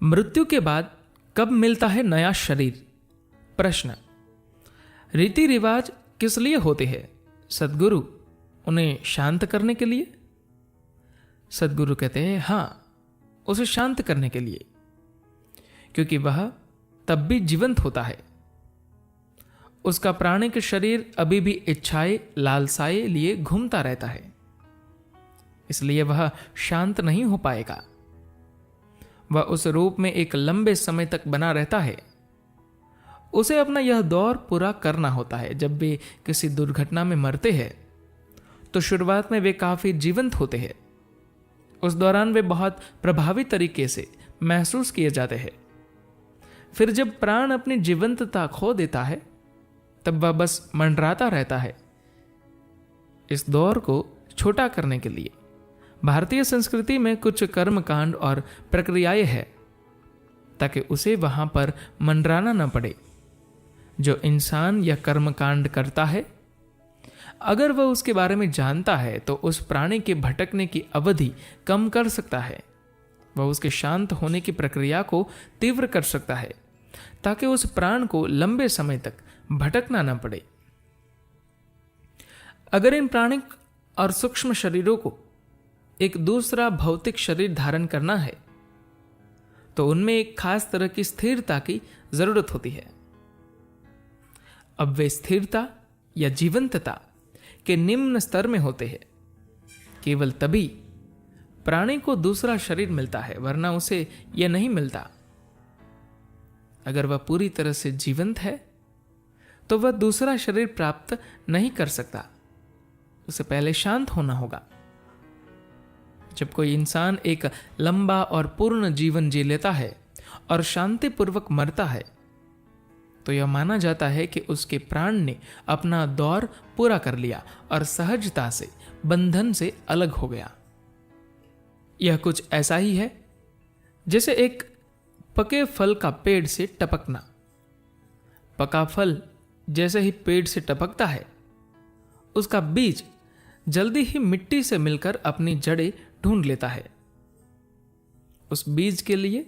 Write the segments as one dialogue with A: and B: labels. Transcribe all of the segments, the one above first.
A: मृत्यु के बाद कब मिलता है नया शरीर? प्रश्न। रीति रिवाज किस लिए होते हैं? सद्गुरु, उन्हें शांत करने के लिए। सद्गुरु कहते हैं हां, उसे शांत करने के लिए, क्योंकि वह तब भी जीवंत होता है। उसका प्राणिक शरीर अभी भी इच्छाएं लालसाएं लिए घूमता रहता है, इसलिए वह शांत नहीं हो पाएगा। वह उस रूप में एक लंबे समय तक बना रहता है। उसे अपना यह दौर पूरा करना होता है। जब वे किसी दुर्घटना में मरते हैं तो शुरुआत में वे काफी जीवंत होते हैं। उस दौरान वे बहुत प्रभावी तरीके से महसूस किए जाते हैं। फिर जब प्राण अपनी जीवंतता खो देता है तब वह बस मंडराता रहता है। इस दौर को छोटा करने के लिए भारतीय संस्कृति में कुछ कर्मकांड और प्रक्रियाएं हैं, ताकि उसे वहां पर मंडराना न पड़े। जो इंसान यह कर्मकांड करता है, अगर वह उसके बारे में जानता है तो उस प्राणी के भटकने की अवधि कम कर सकता है। वह उसके शांत होने की प्रक्रिया को तीव्र कर सकता है, ताकि उस प्राण को लंबे समय तक भटकना न पड़े। अगर इन प्राणिक और सूक्ष्म शरीरों को एक दूसरा भौतिक शरीर धारण करना है तो उनमें एक खास तरह की स्थिरता की जरूरत होती है। अब वे स्थिरता या जीवंतता के निम्न स्तर में होते हैं। केवल तभी प्राणी को दूसरा शरीर मिलता है, वरना उसे यह नहीं मिलता। अगर वह पूरी तरह से जीवंत है तो वह दूसरा शरीर प्राप्त नहीं कर सकता। उसे पहले शांत होना होगा। जब कोई इंसान एक लंबा और पूर्ण जीवन जी लेता है और शांतिपूर्वक मरता है तो यह माना जाता है कि उसके प्राण ने अपना दौर पूरा कर लिया और सहजता से बंधन से अलग हो गया। यह कुछ ऐसा ही है जैसे एक पके फल का पेड़ से टपकना। पका फल जैसे ही पेड़ से टपकता है, उसका बीज जल्दी ही मिट्टी से मिलकर अपनी जड़ें ढूंढ लेता है। उस बीज के लिए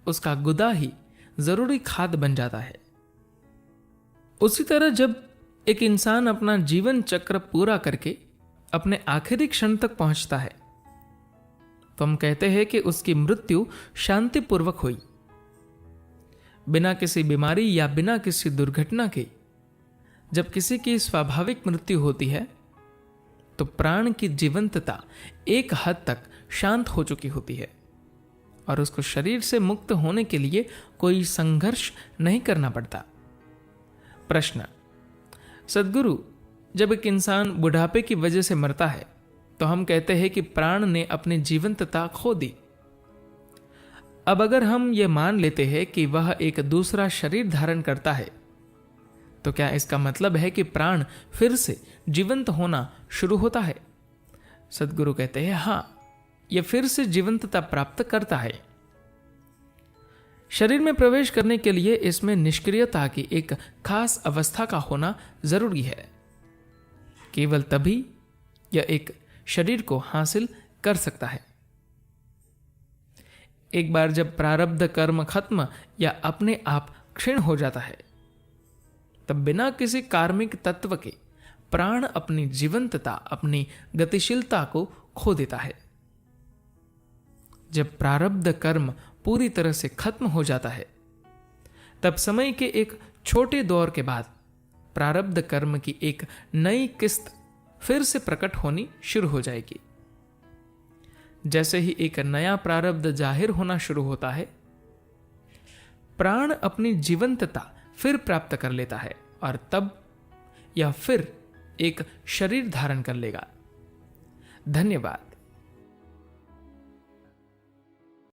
A: उसका गुदा ही जरूरी खाद बन जाता है। उसी तरह जब एक इंसान अपना जीवन चक्र पूरा करके अपने आखिरी क्षण तक पहुंचता है तो हम कहते हैं कि उसकी मृत्यु शांतिपूर्वक हुई। बिना किसी बीमारी या बिना किसी दुर्घटना के जब किसी की स्वाभाविक मृत्यु होती है तो प्राण की जीवंतता एक हद तक शांत हो चुकी होती है और उसको शरीर से मुक्त होने के लिए कोई संघर्ष नहीं करना पड़ता। प्रश्न। सद्गुरु, जब एक इंसान बुढ़ापे की वजह से मरता है तो हम कहते हैं कि प्राण ने अपनी जीवंतता खो दी। अब अगर हम ये मान लेते हैं कि वह एक दूसरा शरीर धारण करता है तो क्या इसका मतलब है कि प्राण फिर से जीवंत होना शुरू होता है? सद्गुरु कहते हैं हां, यह फिर से जीवंतता प्राप्त करता है। शरीर में प्रवेश करने के लिए इसमें निष्क्रियता की एक खास अवस्था का होना जरूरी है। केवल तभी यह एक शरीर को हासिल कर सकता है। एक बार जब प्रारब्ध कर्म खत्म या अपने आप क्षीण हो जाता है तब बिना किसी कार्मिक तत्व के प्राण अपनी जीवंतता, अपनी गतिशीलता को खो देता है। जब प्रारब्ध कर्म पूरी तरह से खत्म हो जाता है तब समय के एक छोटे दौर के बाद प्रारब्ध कर्म की एक नई किस्त फिर से प्रकट होनी शुरू हो जाएगी। जैसे ही एक नया प्रारब्ध जाहिर होना शुरू होता है, प्राण अपनी जीवंतता फिर प्राप्त कर लेता है और तब यह फिर एक शरीर धारण कर लेगा। धन्यवाद।